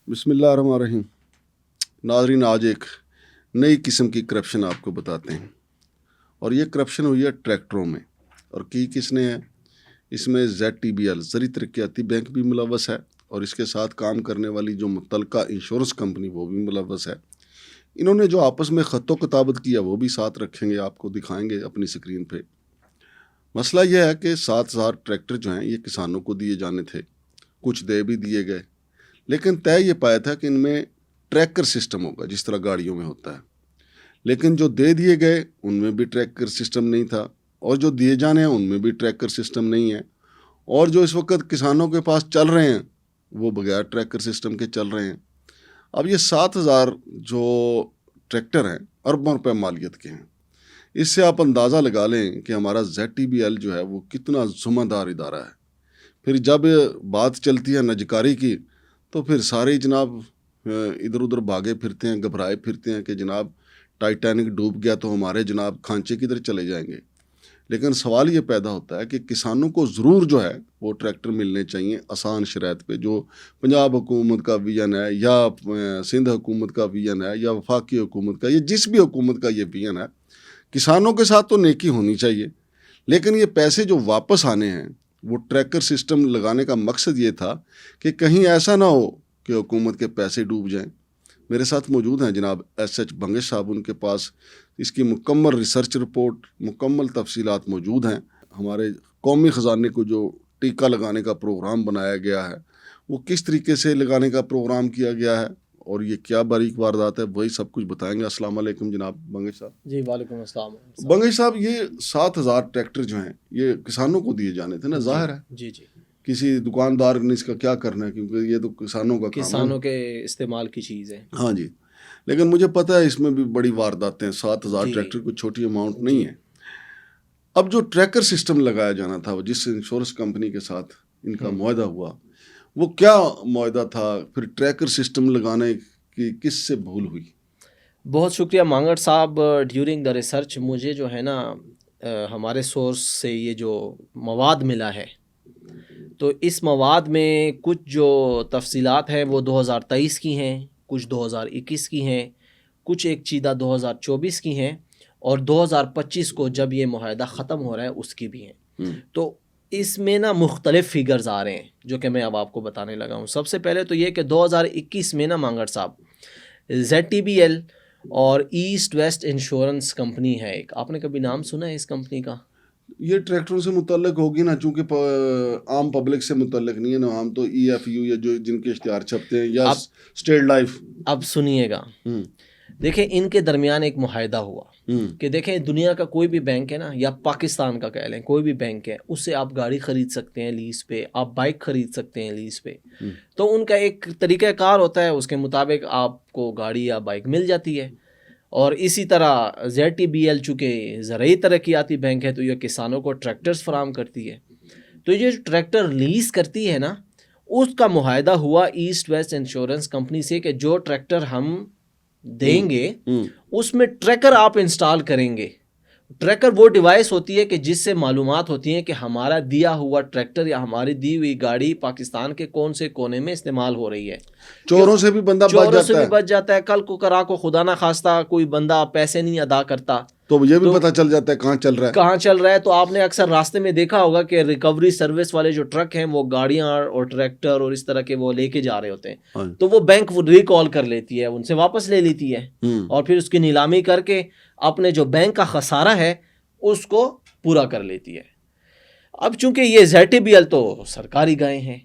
بسم اللہ الرحمن الرحیم. ناظرین، آج ایک نئی قسم کی کرپشن آپ کو بتاتے ہیں، اور یہ کرپشن ہوئی ہے ٹریکٹروں میں. اور کس نے ہے اس میں ZTBL زرعی ترقیاتی بینک بھی ملوث ہے، اور اس کے ساتھ کام کرنے والی جو متعلقہ انشورنس کمپنی وہ بھی ملوث ہے. انہوں نے جو آپس میں خط و کتابت کیا وہ بھی ساتھ رکھیں گے، آپ کو دکھائیں گے اپنی اسکرین پہ. مسئلہ یہ ہے کہ 7,000 ٹریکٹر جو ہیں یہ کسانوں کو دیے جانے تھے، کچھ دے بھی دیے گئے، لیکن طے یہ پایا تھا کہ ان میں ٹریکر سسٹم ہوگا جس طرح گاڑیوں میں ہوتا ہے. لیکن جو دے دیے گئے ان میں بھی ٹریکر سسٹم نہیں تھا، اور جو دیے جانے ہیں ان میں بھی ٹریکر سسٹم نہیں ہے، اور جو اس وقت کسانوں کے پاس چل رہے ہیں وہ بغیر ٹریکر سسٹم کے چل رہے ہیں. اب یہ 7,000 جو ٹریکٹر ہیں اربوں روپے مالیت کے ہیں. اس سے آپ اندازہ لگا لیں کہ ہمارا ZTBL جو ہے وہ کتنا ذمہ دار ادارہ ہے. پھر جب بات چلتی ہے نجکاری کی تو پھر سارے جناب ادھر ادھر بھاگے پھرتے ہیں، گھبرائے پھرتے ہیں کہ جناب ٹائٹینک ڈوب گیا تو ہمارے جناب کھانچے کدھر چلے جائیں گے. لیکن سوال یہ پیدا ہوتا ہے کہ کسانوں کو ضرور جو ہے وہ ٹریکٹر ملنے چاہیے آسان شرائط پہ. جو پنجاب حکومت کا ویژن ہے یا سندھ حکومت کا ویژن ہے یا وفاقی حکومت کا یا جس بھی حکومت کا یہ ویژن ہے، کسانوں کے ساتھ تو نیکی ہونی چاہیے. لیکن یہ پیسے جو واپس آنے ہیں وہ ٹریکر سسٹم لگانے کا مقصد یہ تھا کہ کہیں ایسا نہ ہو کہ حکومت کے پیسے ڈوب جائیں. میرے ساتھ موجود ہیں جناب SH بنگش صاحب، ان کے پاس اس کی مکمل ریسرچ رپورٹ، مکمل تفصیلات موجود ہیں. ہمارے قومی خزانے کو جو ٹیکہ لگانے کا پروگرام بنایا گیا ہے وہ کس طریقے سے لگانے کا پروگرام کیا گیا ہے اور یہ کیا باریک واردات ہے، وہی سب کچھ بتائیں گے. السلام علیکم جناب بنگش صاحب. جی وعلیکم السلام. بنگش صاحب، یہ 7,000 ٹریکٹر جو ہیں یہ کسانوں کو دیے جانے تھے نا، ظاہر ہے جی جی کسی دکاندار نے اس کا کیا کرنا ہے، کیونکہ یہ تو کسانوں کا کام ہے، کسانوں کے استعمال کی چیز ہے. ہاں جی. لیکن مجھے پتہ ہے اس میں بھی بڑی وارداتیں ہیں. 7,000 جی. ٹریکٹر کوئی چھوٹی اماؤنٹ نہیں ہے. اب جو ٹریکر سسٹم لگایا جانا تھا جس انشورنس کمپنی کے ساتھ ان کا معاہدہ ہوا، وہ کیا معاہدہ تھا؟ پھر ٹریکر سسٹم لگانے کی کس سے بھول ہوئی؟ بہت شکریہ مانگڑ صاحب. ڈیورنگ دا ریسرچ مجھے جو ہے نا ہمارے سورس سے یہ جو مواد ملا ہے، تو اس مواد میں کچھ جو تفصیلات ہیں وہ 2023 کی ہیں، کچھ 2021 کی ہیں، کچھ ایک چیدہ 2024 کی ہیں، اور 2025 کو جب یہ معاہدہ ختم ہو رہا ہے اس کی بھی ہیں. تو اس میں نا مختلف فگرز آ رہے ہیں جو کہ میں اب آپ کو بتانے لگا ہوں. سب سے پہلے تو یہ کہ 2021 میں نا مانگڑ صاحب ZTBL اور ایسٹ ویسٹ انشورنس کمپنی ہے ایک، آپ نے کبھی نام سنا ہے اس کمپنی کا؟ یہ ٹریکٹروں سے متعلق ہوگی نا، چونکہ عام پبلک سے متعلق نہیں ہے نا. عام تو EFU یا جو جن کے اشتہار چھپتے ہیں یا اسٹیٹ لائف. اب سنیے گا، دیکھیں ان کے درمیان ایک معاہدہ ہوا کہ دیکھیں دنیا کا کوئی بھی بینک ہے نا، یا پاکستان کا کہہ لیں کوئی بھی بینک ہے، اس سے آپ گاڑی خرید سکتے ہیں لیز پہ، آپ بائک خرید سکتے ہیں لیز پہ. تو ان کا ایک طریقہ کار ہوتا ہے، اس کے مطابق آپ کو گاڑی یا بائک مل جاتی ہے. اور اسی طرح ZTBL چونکہ زرعی ترقیاتی بینک ہے تو یہ کسانوں کو ٹریکٹرز فراہم کرتی ہے. تو یہ جو ٹریکٹر لیز کرتی ہے نا، اس کا معاہدہ ہوا ایسٹ ویسٹ انشورنس کمپنی سے کہ جو ٹریکٹر ہم دیں گے اس میں ٹریکر آپ انسٹال کریں گے. ٹریکر وہ ڈیوائس ہوتی ہے کہ جس سے معلومات ہوتی ہیں کہ ہمارا دیا ہوا ٹریکٹر یا ہماری دی ہوئی گاڑی پاکستان کے کون سے کونے میں استعمال ہو رہی ہے. چوروں سے بھی بندہ بچ جاتا ہے. کل کو کرا کو خدا نہ خواستہ کوئی بندہ پیسے نہیں ادا کرتا تو یہ بھی پتہ چل جاتا ہے کہاں چل رہا ہے. تو آپ نے اکثر راستے میں دیکھا ہوگا کہ ریکوری سروس والے جو ٹرک ہیں وہ گاڑیاں اور ٹریکٹر اور اس طرح کے وہ لے کے جا رہے ہوتے ہیں. تو وہ بینک ریکال کر لیتی ہے، ان سے واپس لے لیتی ہے اور پھر اس کی نیلامی کر کے اپنے جو بینک کا خسارہ ہے اس کو پورا کر لیتی ہے. اب چونکہ یہ ZTBL تو سرکاری گائے ہیں،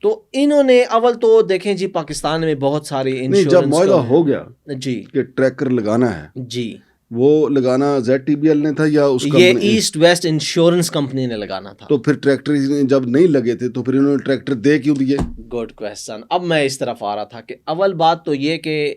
تو انہوں نے اول تو دیکھیں جی پاکستان میں بہت سارے انشورنس، جب معاہدہ ہو گیا جی کہ ٹریکر لگانا ہے، جی وہ لگانا ZTBL نے تھا یا اس یہ ایسٹ ویسٹ انشورنس کمپنی نے لگانا تھا؟ تو پھر ٹریکٹر جب نہیں لگے تھے تو پھر انہوں نے ٹریکٹر دے کیوں دیے؟ Good question. اب میں اس طرف آ رہا تھا کہ اول بات تو یہ کہ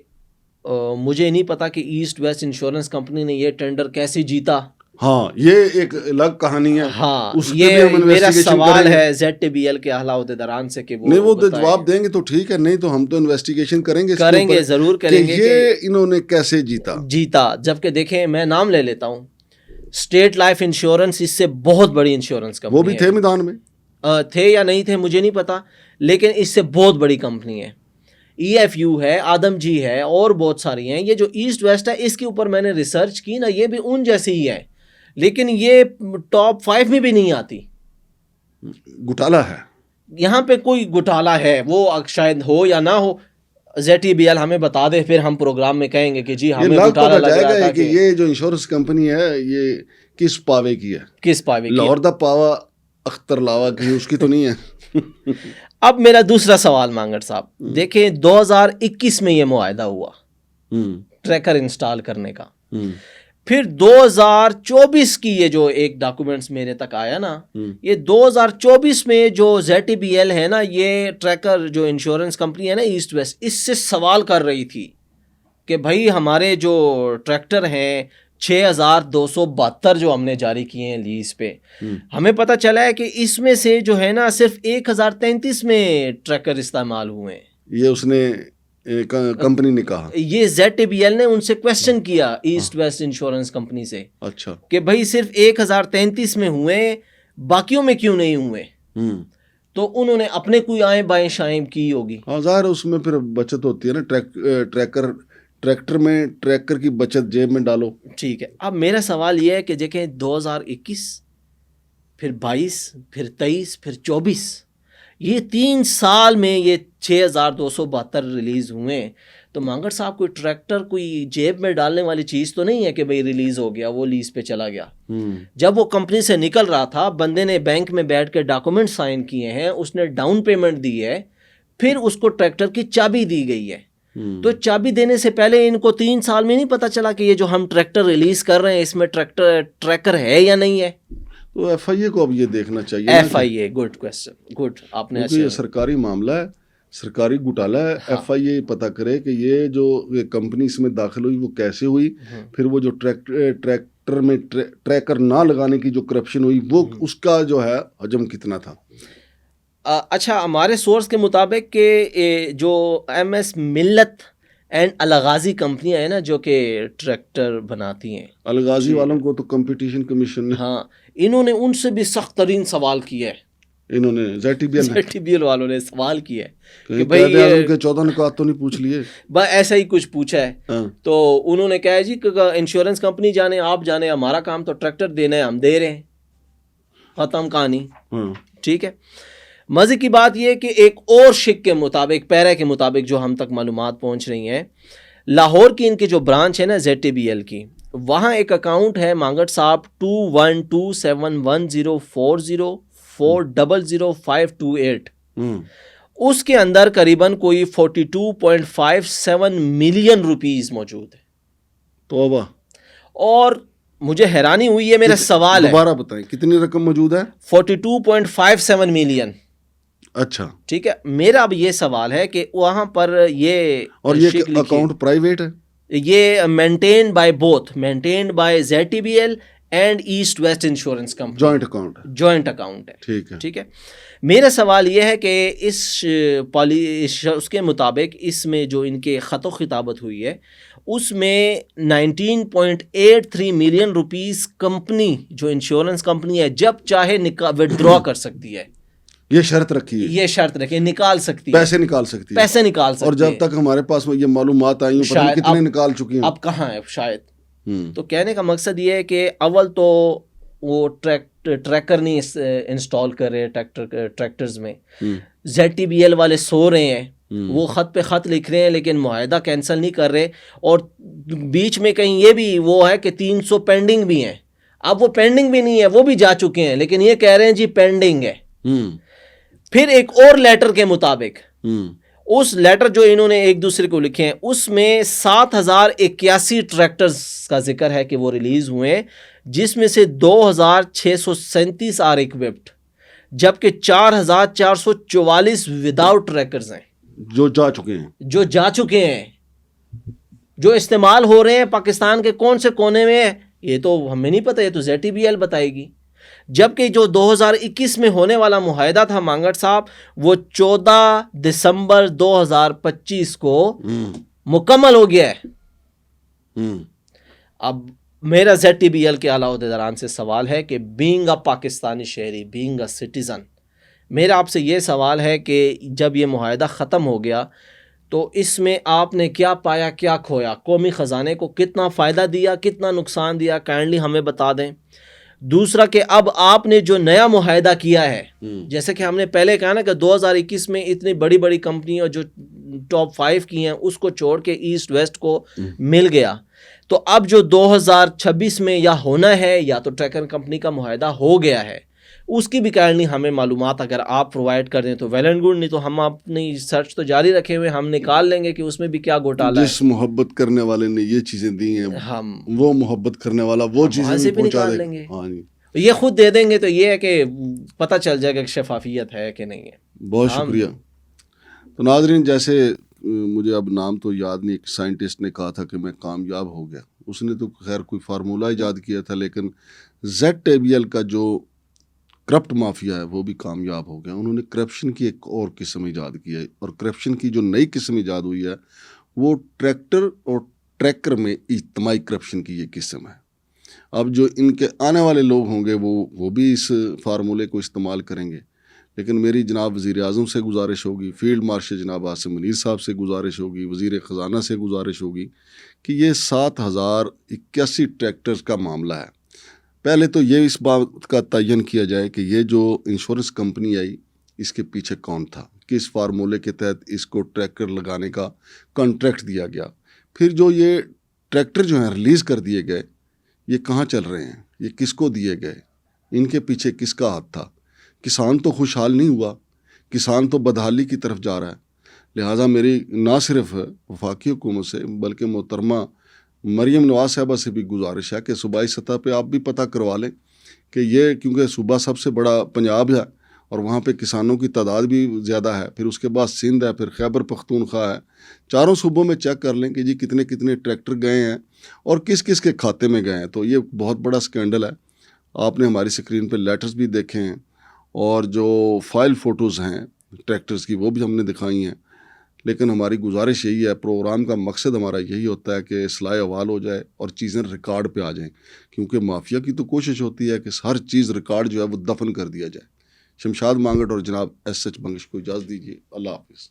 مجھے نہیں پتا کہ ایسٹ ویسٹ انشورنس کمپنی نے یہ ٹینڈر کیسے جیتا. ہاں یہ ایک الگ کہانی ہے. ہاں یہ میرا سوال ہے ZTBL کے اعلیٰ عہدیداران سے کہ نہیں وہ جواب دیں گے تو ٹھیک ہے، نہیں تو ہم تو انویسٹیگیشن کریں گے ضرور کریں گے کہ یہ انہوں نے کیسے جیتا. جبکہ دیکھیں میں نام لے لیتا ہوں، اسٹیٹ لائف انشورنس اس سے بہت بڑی انشورنس کمپنی، وہ بھی تھے میدان میں، تھے یا نہیں تھے مجھے نہیں پتا، لیکن اس سے بہت بڑی کمپنی ہے. EFU ہے, آدم جی ہے اور بہت ساری ہیں. یہ جو ایسٹ ویسٹ ہے اس کے اوپر میں نے ریسرچ کی نا, یہ بھی ان جیسی ہی ہے لیکن یہ ٹاپ 5 میں بھی نہیں آتی. گھوٹالا ہے یہاں پہ کوئی گھوٹالا ہے, وہ شاید ہو یا نہ ہو. ZTBL ہمیں بتا دے, پھر ہم پروگرام میں کہیں گے کہ جی ہمیں گھوٹالا لگ رہا تھا. کہ یہ جو انشورنس کمپنی ہے یہ کس پاوے کی ہے, کس پاوے کی؟ لاہور دا پاوا اختر لاوا کی, اس کی تو نہیں ہے. اب میرا دوسرا سوال مانگڑ صاحب, دیکھیں 2021 میں یہ معاہدہ ہوا ٹریکر انسٹال کرنے کا. پھر 2024 کی یہ جو ایک ڈاکومنٹس میرے تک آیا نا, یہ 2024 میں جو ZTBL ہے نا, یہ ٹریکر جو انشورنس کمپنی ہے نا ایسٹ ویسٹ, اس سے سوال کر رہی تھی کہ بھائی ہمارے جو ٹریکٹر ہیں 6272 جو ہم نے جاری کیے ہیں لیز پہ, ہمیں پتہ چلا ہے کہ اس میں سے جو ہے نا صرف 1033 میں ٹریکر استعمال ہوئے ہیں. یہ اس نے کمپنی نے کہا, یہ ZTBL نے ان سے کویسچن کیا ایسٹ ویسٹ انشورنس کمپنی سے, اچھا کہ بھائی صرف 1033 میں ہوئے, باقیوں میں کیوں نہیں ہوئے. تو انہوں نے اپنے کوئی آئیں بائیں شائیں کی ہوگی. ہاں ظاہر اس میں پھر بچت ہوتی ہے نا, ٹریکٹر میں ٹریکر کی بچت جیب میں ڈالو. ٹھیک ہے, اب میرا سوال یہ ہے کہ دیکھیں 2021 پھر 22 پھر 23 پھر 24, یہ 3 سال میں یہ 6272 ریلیز ہوئے. تو مانگڑ صاحب کوئی ٹریکٹر کوئی جیب میں ڈالنے والی چیز تو نہیں ہے کہ بھئی ریلیز ہو گیا وہ لیز پہ چلا گیا. جب وہ کمپنی سے نکل رہا تھا, بندے نے بینک میں بیٹھ کے ڈاکومنٹ سائن کیے ہیں, اس نے ڈاؤن پیمنٹ دی ہے, پھر اس کو ٹریکٹر کی چابی دی گئی ہے. تو چابی دینے سے پہلے ان کو 3 سال میں نہیں پتا چلا کہ یہ جو ہم ٹریکٹر ریلیز کر رہے ہیں اس میں ٹریکر ہے یا نہیں ہے. تو FIA کو اب یہ دیکھنا چاہیے. FIA, گڈ کویسچن, گڈ, آپ نے یہ سرکاری معاملہ ہے, سرکاری گھوٹالا ہے. FIA پتہ کرے کہ یہ جو کمپنی اس میں داخل ہوئی وہ کیسے ہوئی, پھر وہ جو ٹریکٹر میں ٹریکر نہ لگانے کی جو کرپشن ہوئی وہ اس کا جو ہے حجم کتنا تھا. اچھا, ہمارے سورس کے مطابق کہ جو MS ملت اینڈ الغازی کمپنیاں ہیں نا جو کہ ٹریکٹر بناتی ہیں, الغازی والوں کو تو کمپٹیشن کمیشن نے, ہاں, انہوں نے ان سے بھی سخت ترین سوال کیا ہے. انہوں نے ZTBL والوں نے سوال کیا ہے کہ بھائی یہ 14 نکات تو نہیں پوچھ لیے, بس ایسا ہی کچھ پوچھا ہے. تو انہوں نے کہا جی کہ انشورنس کمپنی جانے آپ جانے, ہمارا کام تو ٹریکٹر دینا ہے, ہم دے رہے ہیں, ختم کہانی. ٹھیک ہے, مزے کی بات یہ کہ ایک اور شک کے مطابق, پیرا کے مطابق جو ہم تک معلومات پہنچ رہی ہیں, لاہور کی ان کی جو برانچ ہے نا ZTBL کی, وہاں ایک اکاؤنٹ ہے مانگڑ صاحب 21271040400528. اس کے اندر قریباً کوئی 42.57 ملین روپیز موجود ہے. توبہ. اور مجھے حیرانی ہوئی ہے, میرا سوال ہے, دوبارہ بتائیں کتنی رقم موجود ہے. 42.57 ملین. اچھا ٹھیک ہے, میرا اب یہ سوال ہے کہ وہاں پر یہ, اور یہ اکاؤنٹ پرائیویٹ ہے, یہ maintained by both, maintained by ZTBL and east west insurance company, joint account ہے. ٹھیک ہے, میرا سوال یہ ہے کہ اس کے مطابق اس میں جو ان کے خط و خطابت ہوئی ہے اس میں 19.83 ملین روپیز کمپنی جو انشورنس کمپنی ہے جب چاہے وڈرا کر سکتی ہے. یہ شرط رکھی ہے, یہ شرط رکھی, نکال سکتی ہے, پیسے نکال سکتی ہے, پیسے نکال سکتی ہے. اور جب تک ہمارے پاس یہ معلومات آئی ہیں پتہ کتنے نکال چکی ہیں, اب کہاں ہے شاید. تو کہنے کا مقصد یہ ہے کہ اول تو وہ ٹریکر نہیں انسٹال کر رہے ٹریکٹرز میں, ZTBL والے سو رہے ہیں, وہ خط پہ خط لکھ رہے ہیں لیکن معاہدہ کینسل نہیں کر رہے, اور بیچ میں کہیں یہ بھی وہ ہے کہ 300 پینڈنگ بھی ہیں. اب وہ پینڈنگ بھی نہیں ہے, وہ بھی جا چکے ہیں لیکن یہ کہہ رہے ہیں جی پینڈنگ ہے. پھر ایک اور لیٹر کے مطابق, اس لیٹر جو انہوں نے ایک دوسرے کو لکھے ہیں اس میں 7081 ٹریکٹرز کا ذکر ہے کہ وہ ریلیز ہوئے ہیں, جس میں سے 2637 آر ایکوپڈ, جبکہ 4444 وداؤٹ ٹریکرز ہیں جو جا چکے ہیں, جو استعمال ہو رہے ہیں پاکستان کے کون سے کونے میں, یہ تو ہمیں نہیں پتہ, یہ تو ZTBL بتائے گی. جبکہ جو 2021 میں ہونے والا معاہدہ تھا مانگڑ صاحب, وہ 14 دسمبر 2025 کو مکمل ہو گیا ہے. اب میرا ZTBL کے اعلیٰ عہدیداران سے سوال ہے کہ بینگ اے پاکستانی شہری, بینگ اے سٹیزن, میرا آپ سے یہ سوال ہے کہ جب یہ معاہدہ ختم ہو گیا تو اس میں آپ نے کیا پایا کیا کھویا، قومی خزانے کو کتنا فائدہ دیا کتنا نقصان دیا، کائنڈلی ہمیں بتا دیں۔ دوسرا کہ اب آپ نے جو نیا معاہدہ کیا ہے، جیسے کہ ہم نے پہلے کہا نا کہ 2021 میں اتنی بڑی بڑی کمپنیاں جو ٹاپ 5 کی ہیں اس کو چھوڑ کے ایسٹ ویسٹ کو مل گیا، تو اب جو 2026 میں یا ہونا ہے یا تو ٹریکر کمپنی کا معاہدہ ہو گیا ہے، اس کی بھی کائنڈلی ہمیں معلومات اگر آپ پرووائڈ کر دیں تو ویل اینڈ گڈ، نہیں تو ہم اپنی سرچ تو جاری رکھے ہوئے، ہم نکال لیں گے کہ اس میں بھی کیا گھوٹالا ہے۔ جس محبت کرنے والے نے یہ چیزیں دی ہیں، ہم وہ محبت کرنے والا وہ چیزیں سے بھی پہنچا نکال دے لیں گے، ہاں جی، یہ خود دے دیں گے، تو یہ ہے کہ پتہ چل جائے گا کہ شفافیت ہے کہ نہیں ہے۔ بہت شکریہ۔ تو ناظرین، جیسے مجھے اب نام تو یاد نہیں، ایک سائنٹسٹ نے کہا تھا کہ میں کامیاب ہو گیا، اس نے تو خیر کوئی فارمولہ ایجاد کیا تھا، لیکن ZTBL کا جو کرپٹ مافیا ہے وہ بھی کامیاب ہو گیا۔ انہوں نے کرپشن کی ایک اور قسم ایجاد کی ہے، اور کرپشن کی جو نئی قسم ایجاد ہوئی ہے وہ ٹریکٹر اور ٹریکر میں اجتماعی کرپشن کی یہ قسم ہے۔ اب جو ان کے آنے والے لوگ ہوں گے وہ بھی اس فارمولے کو استعمال کریں گے، لیکن میری جناب وزیر اعظم سے گزارش ہوگی، فیلڈ مارشل جناب عاصم منیر صاحب سے گزارش ہوگی، وزیر خزانہ سے گزارش ہوگی کہ یہ 7081 ٹریکٹرز کا معاملہ ہے۔ پہلے تو یہ اس بات کا تعین کیا جائے کہ یہ جو انشورنس کمپنی آئی اس کے پیچھے کون تھا، کس فارمولے کے تحت اس کو ٹریکٹر لگانے کا کانٹریکٹ دیا گیا، پھر جو یہ ٹریکٹر جو ہیں ریلیز کر دیے گئے یہ کہاں چل رہے ہیں، یہ کس کو دیے گئے، ان کے پیچھے کس کا ہاتھ تھا۔ کسان تو خوشحال نہیں ہوا، کسان تو بدحالی کی طرف جا رہا ہے۔ لہٰذا میری نہ صرف وفاقی حکومت سے بلکہ محترمہ مریم نواز صاحبہ سے بھی گزارش ہے کہ صوبائی سطح پہ آپ بھی پتہ کروا لیں کہ یہ، کیونکہ صوبہ سب سے بڑا پنجاب ہے اور وہاں پہ کسانوں کی تعداد بھی زیادہ ہے، پھر اس کے بعد سندھ ہے، پھر خیبر پختونخوا ہے، چاروں صوبوں میں چیک کر لیں کہ جی کتنے کتنے ٹریکٹر گئے ہیں اور کس کس کے کھاتے میں گئے ہیں۔ تو یہ بہت بڑا سکینڈل ہے۔ آپ نے ہماری اسکرین پہ لیٹرز بھی دیکھے ہیں، اور جو فائل فوٹوز ہیں ٹریکٹرز کی وہ بھی ہم نے دکھائی ہیں، لیکن ہماری گزارش یہی ہے، پروگرام کا مقصد ہمارا یہی ہوتا ہے کہ اصلاح احوال ہو جائے اور چیزیں ریکارڈ پہ آ جائیں، کیونکہ مافیا کی تو کوشش ہوتی ہے کہ ہر چیز ریکارڈ جو ہے وہ دفن کر دیا جائے۔ شمشاد مانگٹ اور جناب SH بنگش کو اجازت دیجیے، اللہ حافظ۔